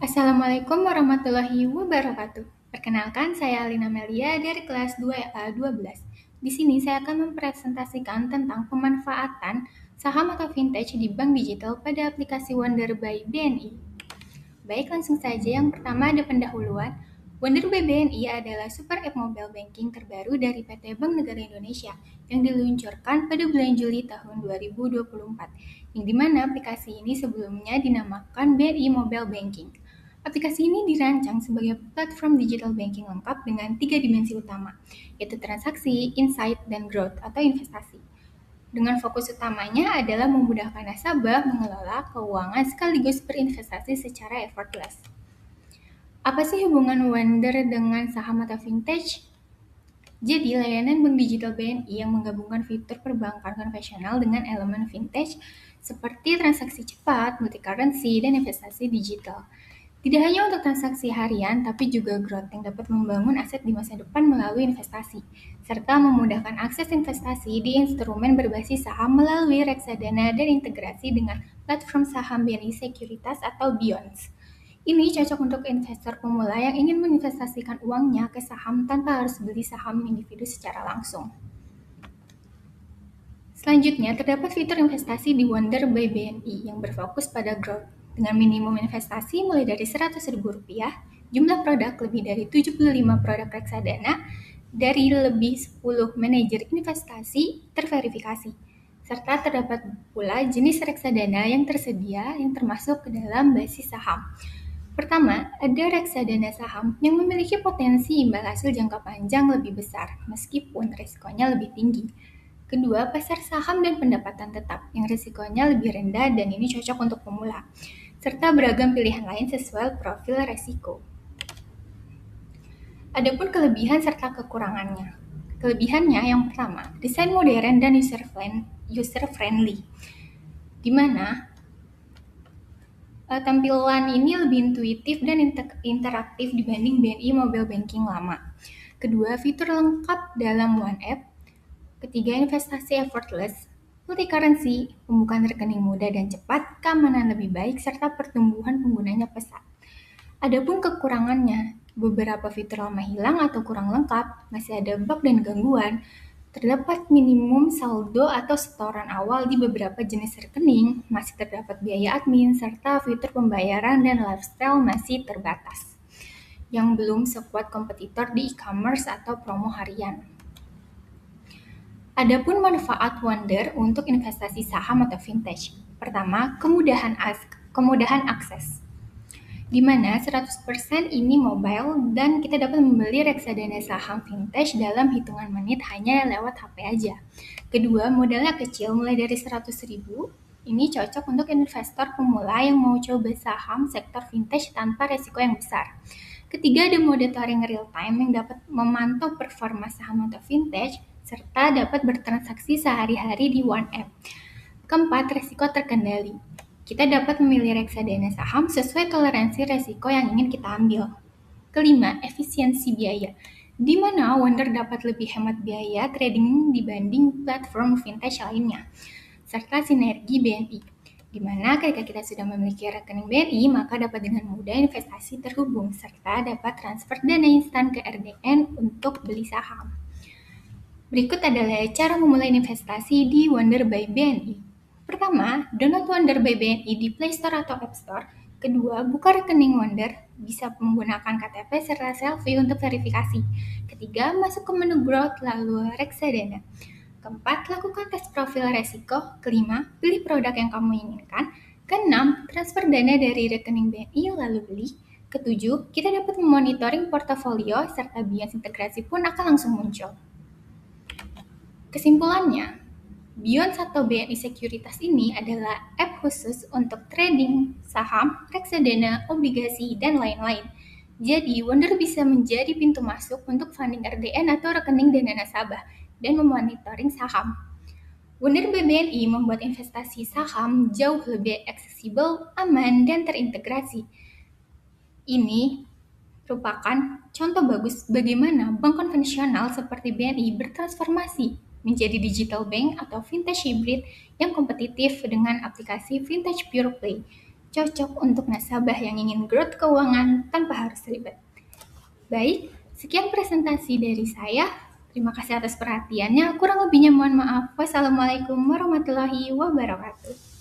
Assalamualaikum warahmatullahi wabarakatuh. Perkenalkan, saya Alina Melia dari kelas 2A12. Di sini saya akan mempresentasikan tentang pemanfaatan saham atau vintage di bank digital pada aplikasi Wonder by BNI. Baik, langsung saja. Yang pertama ada pendahuluan. Wonder by BNI adalah super app mobile banking terbaru dari PT Bank Negara Indonesia yang diluncurkan pada bulan Juli tahun 2024, yang dimana aplikasi ini sebelumnya dinamakan BNI Mobile Banking. Aplikasi ini dirancang sebagai platform digital banking lengkap dengan 3 dimensi utama, yaitu transaksi, insight, dan growth atau investasi. Dengan fokus utamanya adalah memudahkan nasabah mengelola keuangan sekaligus berinvestasi secara effortless. Apa sih hubungan Wonder dengan saham atau vintage? Jadi, layanan bank digital BNI yang menggabungkan fitur perbankan konvensional dengan elemen vintage seperti transaksi cepat, multi-currency, dan investasi digital. Tidak hanya untuk transaksi harian, tapi juga growth yang dapat membangun aset di masa depan melalui investasi, serta memudahkan akses investasi di instrumen berbasis saham melalui reksadana dan integrasi dengan platform saham BNI Sekuritas atau Beyond. Ini cocok untuk investor pemula yang ingin menginvestasikan uangnya ke saham tanpa harus beli saham individu secara langsung. Selanjutnya, terdapat fitur investasi di Wonder by BNI yang berfokus pada growth, dengan minimum investasi mulai dari Rp100.000, jumlah produk lebih dari 75 produk reksadana, dari lebih 10 manajer investasi terverifikasi, serta terdapat pula jenis reksadana yang tersedia yang termasuk ke dalam basis saham. Pertama, ada reksadana saham yang memiliki potensi imbal hasil jangka panjang lebih besar, meskipun risikonya lebih tinggi. Kedua, pasar saham dan pendapatan tetap yang risikonya lebih rendah dan ini cocok untuk pemula, serta beragam pilihan lain sesuai profil risiko. Adapun kelebihan serta kekurangannya. Kelebihannya yang pertama, desain modern dan user-friendly, di mana tampilan ini lebih intuitif dan interaktif dibanding BNI Mobile Banking lama. Kedua, fitur lengkap dalam One App. Ketiga, investasi effortless, multi-currency, pembukaan rekening mudah dan cepat, keamanan lebih baik, serta pertumbuhan penggunanya pesat. Adapun kekurangannya, beberapa fitur lama hilang atau kurang lengkap, masih ada bug dan gangguan, terdapat minimum saldo atau setoran awal di beberapa jenis rekening, masih terdapat biaya admin, serta fitur pembayaran dan lifestyle masih terbatas, yang belum sekuat kompetitor di e-commerce atau promo harian. Adapun manfaat Wonder untuk investasi saham atau vintage. Pertama, kemudahan akses, di mana 100% ini mobile dan kita dapat membeli reksadana saham vintage dalam hitungan menit hanya lewat HP aja. Kedua, modalnya kecil mulai dari 100.000. Ini cocok untuk investor pemula yang mau coba saham sektor vintage tanpa resiko yang besar. Ketiga, ada monitoring real time yang dapat memantau performa saham atau vintage serta dapat bertransaksi sehari-hari di One App. Keempat, resiko terkendali. Kita dapat memilih reksadana saham sesuai toleransi resiko yang ingin kita ambil. Kelima, efisiensi biaya, di mana Wonder dapat lebih hemat biaya trading dibanding platform vintage lainnya, serta sinergi BNI, di mana ketika kita sudah memiliki rekening BNI, maka dapat dengan mudah investasi terhubung, serta dapat transfer dana instan ke RDN untuk beli saham. Berikut adalah cara memulai investasi di Wonder by BNI. Pertama, download Wonder by BNI di Play Store atau App Store. Kedua, buka rekening Wonder, bisa menggunakan KTP serta selfie untuk verifikasi. Ketiga, masuk ke menu Growth lalu reksadana. Keempat, lakukan tes profil resiko. Kelima, pilih produk yang kamu inginkan. Keenam, transfer dana dari rekening BNI lalu beli. Ketujuh, kita dapat memonitoring portofolio serta bias integrasi pun akan langsung muncul. Kesimpulannya, Beyond atau BNI Sekuritas ini adalah app khusus untuk trading saham, reksadana, obligasi, dan lain-lain. Jadi, Wonder bisa menjadi pintu masuk untuk funding RDN atau rekening dana nasabah dan memonitoring saham. Wonder by BNI membuat investasi saham jauh lebih aksesibel, aman, dan terintegrasi. Ini merupakan contoh bagus bagaimana bank konvensional seperti BNI bertransformasi menjadi digital bank atau vintage hybrid yang kompetitif dengan aplikasi vintage pure play. cocok untuk nasabah yang ingin growth keuangan tanpa harus ribet. Baik, sekian presentasi dari saya. Terima kasih atas perhatiannya. Kurang lebihnya mohon maaf. Wassalamualaikum warahmatullahi wabarakatuh.